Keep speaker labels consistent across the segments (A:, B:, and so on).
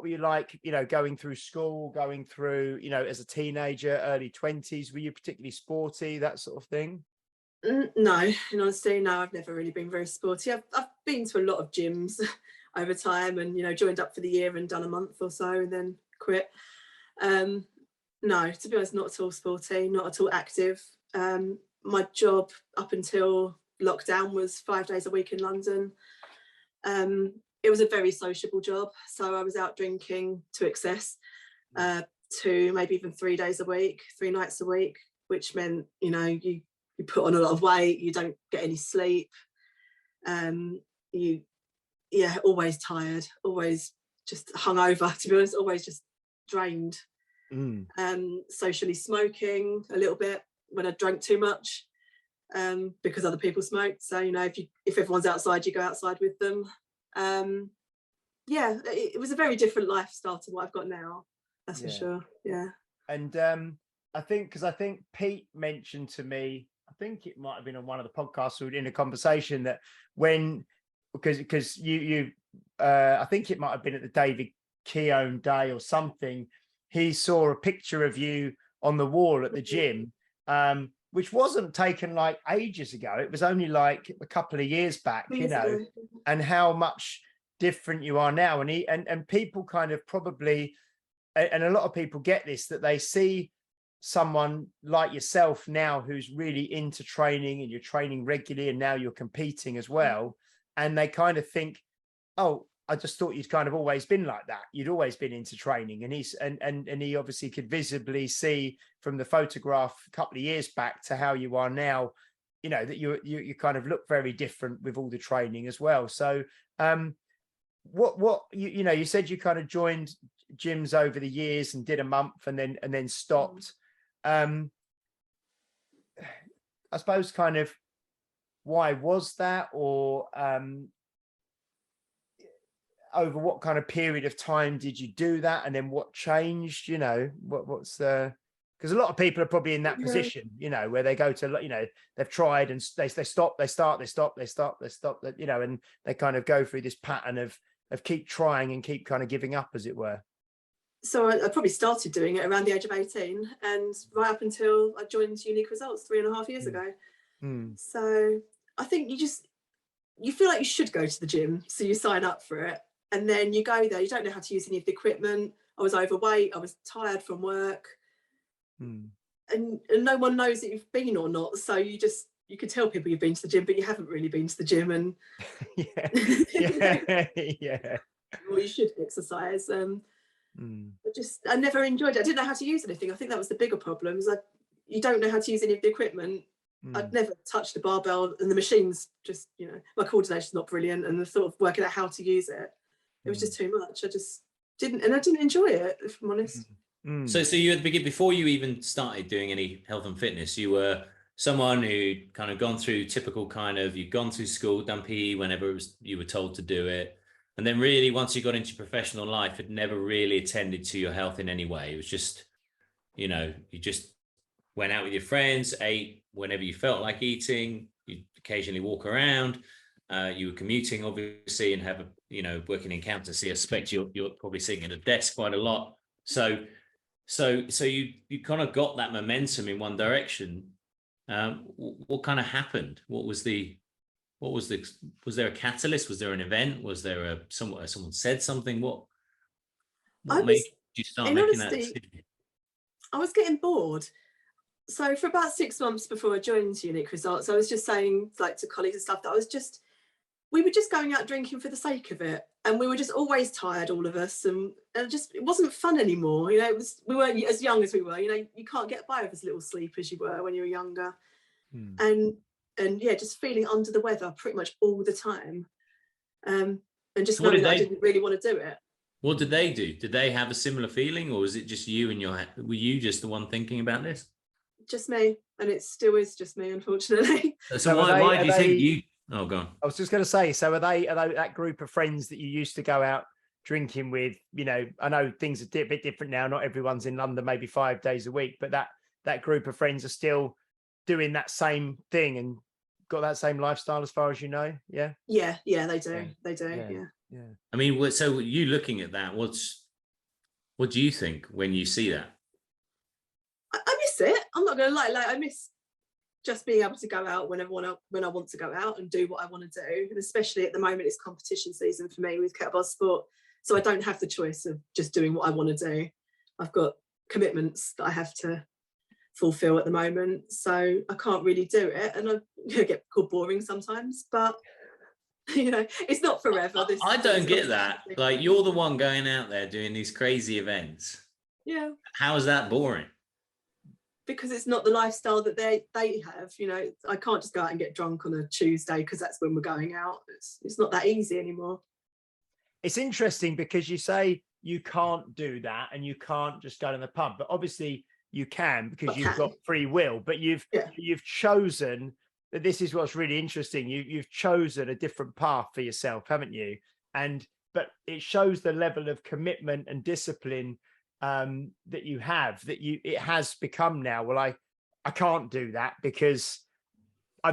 A: were you like, going through school, going through, as a teenager, early 20s? Were you particularly sporty, that sort of thing?
B: No, in honesty, no, I've never really been very sporty. I've been to a lot of gyms over time and, joined up for the year and done a month or so and then quit. No, to be honest, not at all sporty, not at all active. My job up until lockdown was 5 days a week in London. It was a very sociable job. So I was out drinking to excess, 2, maybe even 3 days a week, 3 nights a week, which meant, you put on a lot of weight, you don't get any sleep. Always tired, always just hungover, to be honest, always just drained. Socially smoking a little bit when I drank too much, because other people smoked. So, if everyone's outside, you go outside with them. It was a very different lifestyle to what I've got now. That's for sure. Yeah. And
A: I think Pete mentioned to me, I think it might have been on one of the podcasts or in a conversation, that because you I think it might have been at the David Keown Day or something, he saw a picture of you on the wall at the gym, which wasn't taken like ages ago. It was only like a couple of years back, and how much different you are now. And people kind of probably, and a lot of people get this, that they see someone like yourself now who's really into training and you're training regularly and now you're competing as well, and they kind of think, oh, I just thought you'd kind of always been like that. You'd always been into training. And he obviously could visibly see from the photograph a couple of years back to how you are now, that you kind of look very different with all the training as well. So what you said you kind of joined gyms over the years and did a month and then stopped. I suppose kind of why was that, or over what kind of period of time did you do that, and then what changed? What's the, because a lot of people are probably in that position, where they go to, they've tried and they stop, they start, they stop, they stop, they stop, and they kind of go through this pattern of keep trying and keep kind of giving up, as it were.
B: So I probably started doing it around the age of 18, and right up until I joined Unique Results 3.5 years ago. So I think you feel like you should go to the gym, so you sign up for it, and then you go there. You don't know how to use any of the equipment. I was overweight. I was tired from work, and no one knows that you've been or not. So you could tell people you've been to the gym, but you haven't really been to the gym. And well, you should exercise. I never enjoyed it. I didn't know how to use anything. I think that was the bigger problem. Is you don't know how to use any of the equipment. I'd never touched the barbell, and the machines just, my coordination's not brilliant, and the sort of working out how to use it, it was just too much. I just didn't enjoy it, if I'm honest.
C: So you at the beginning, before you even started doing any health and fitness, you were someone who kind of gone through typical kind of, you'd gone through school, done PE whenever you were told to do it. And then really, once you got into professional life, had never really attended to your health in any way. It was just, you just went out with your friends, ate whenever you felt like eating. You'd occasionally walk around. You were commuting, obviously, and have working in accountancy. I suspect you're probably sitting at a desk quite a lot. So you kind of got that momentum in one direction. What kind of happened? Was there a catalyst? Was there an event? Was there someone said something? What made you start making that decision?
B: I was getting bored. So for about 6 months before I joined Unique Results, I was just saying, like, to colleagues and stuff, that we were just going out drinking for the sake of it, and we were just always tired, all of us, and it wasn't fun anymore. We weren't as young as we were. You can't get by with as little sleep as you were when you were younger, and just feeling under the weather pretty much all the time, and just knowing that I didn't really want to do it.
C: What did they do? Did they have a similar feeling, or was it just you and were you just the one thinking about this?
B: Just me, and it still is just me, unfortunately.
C: So why do you think you? Oh, go on.
A: I was just going to say, so are they that group of friends that you used to go out drinking with? I know things are a bit different now. Not everyone's in London, maybe 5 days a week, but that group of friends are still doing that same thing and got that same lifestyle, as far as you know. Yeah,
B: they do. They do. Yeah.
C: I mean, so you looking at that, What do you think when you see that?
B: I miss it. I'm not gonna lie. Like, I miss just being able to go out when I want to go out and do what I want to do. And especially at the moment, it's competition season for me with kettlebell sport. So I don't have the choice of just doing what I want to do. I've got commitments that I have to fulfill at the moment. So I can't really do it. And I get called boring sometimes, but you know, it's not forever.
C: I don't get that. Like, you're the one going out there doing these crazy events.
B: Yeah.
C: How is that boring?
B: Because it's not the lifestyle that they have. You know, I can't just go out and get drunk on a Tuesday because that's when we're going out. It's not that easy anymore.
A: It's interesting because you say you can't do that and you can't just go to the pub, but obviously you can because you've got free will. But you've chosen that. This is what's really interesting. You've chosen a different path for yourself, haven't you? But it shows the level of commitment and discipline that you have, that it has become now, well, I can't do that because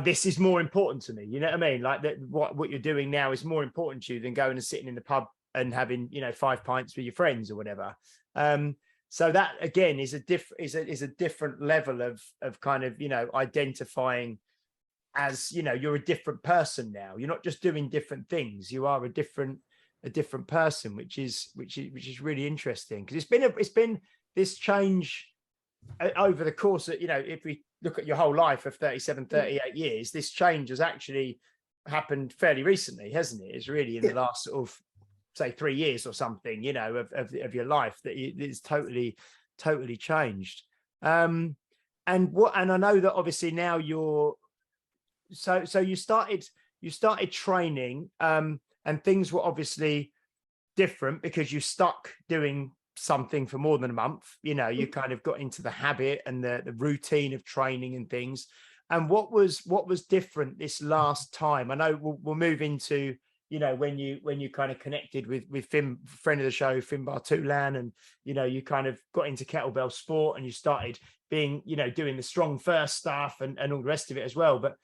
A: this is more important to me. You know what I mean? Like, that what you're doing now is more important to you than going and sitting in the pub and having, 5 pints with your friends or whatever. So that again is a different level of kind of, identifying as, you're a different person now. You're not just doing different things. You are a different person, which is really interesting, because it's been this change over the course of, if we look at your whole life of 38 years, this change has actually happened fairly recently, hasn't it? It's really in the last sort of, say, 3 years or something, of your life that it's totally changed. And I know that obviously now you're so you started training, and things were obviously different because you stuck doing something for more than a month. You kind of got into the habit and the routine of training and things. And what was different this last time? I know we'll move into, when you kind of connected with Finn, friend of the show, Finn Bartulan, and, you kind of got into kettlebell sport and you started being, doing the strong first stuff and all the rest of it as well. But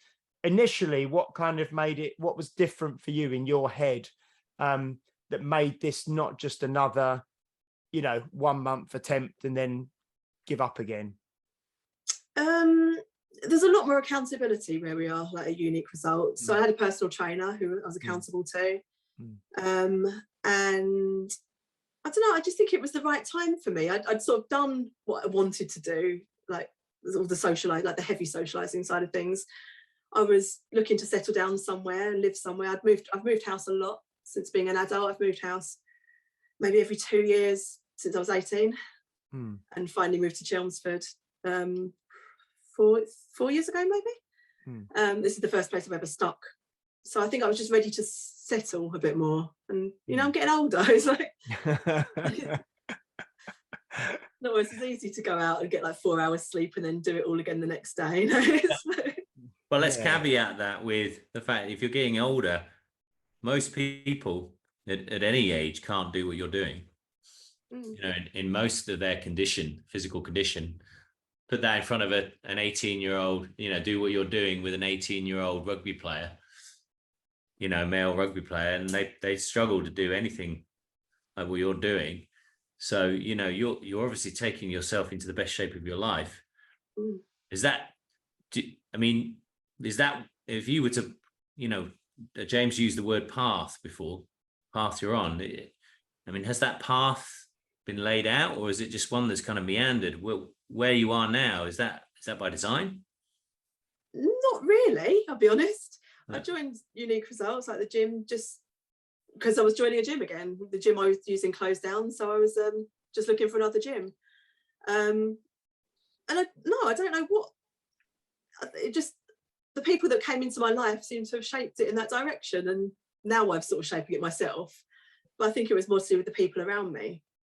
A: initially, what kind of what was different for you in your head, that made this not just another, 1 month attempt and then give up again?
B: There's a lot more accountability where we are, like a unique result. So I had a personal trainer who I was accountable to. And I don't know, I just think it was the right time for me. I'd sort of done what I wanted to do, like all the socialize, like the heavy socializing side of things. I was looking to settle down somewhere, live somewhere. I've moved house a lot since being an adult. I've moved house maybe every 2 years since I was 18, and finally moved to Chelmsford 4 years ago, maybe. This is the first place I've ever stuck. So I think I was just ready to settle a bit more. And, I'm getting older. It's like, no, it's easy to go out and get like 4 hours sleep and then do it all again the next day.
C: Well, let's caveat that with the fact that if you're getting older, most people at any age can't do what you're doing. In most of their physical condition, put that in front of an 18-year-old, do what you're doing with an 18-year-old rugby player, male rugby player, and they struggle to do anything like what you're doing. So, you're obviously taking yourself into the best shape of your life. Is that, if you were to, James used the word path before, path you're on. Has that path been laid out, or is it just one that's kind of meandered? Well, where you are now, is that by design?
B: Not really, I'll be honest. I joined Unique Results, like the gym, just because I was joining a gym again. The gym I was using closed down, so I was just looking for another gym. And I don't know what. It just, the people that came into my life seem to have shaped it in that direction, and now I'm sort of shaping it myself. But I think it was more to do with the people around me.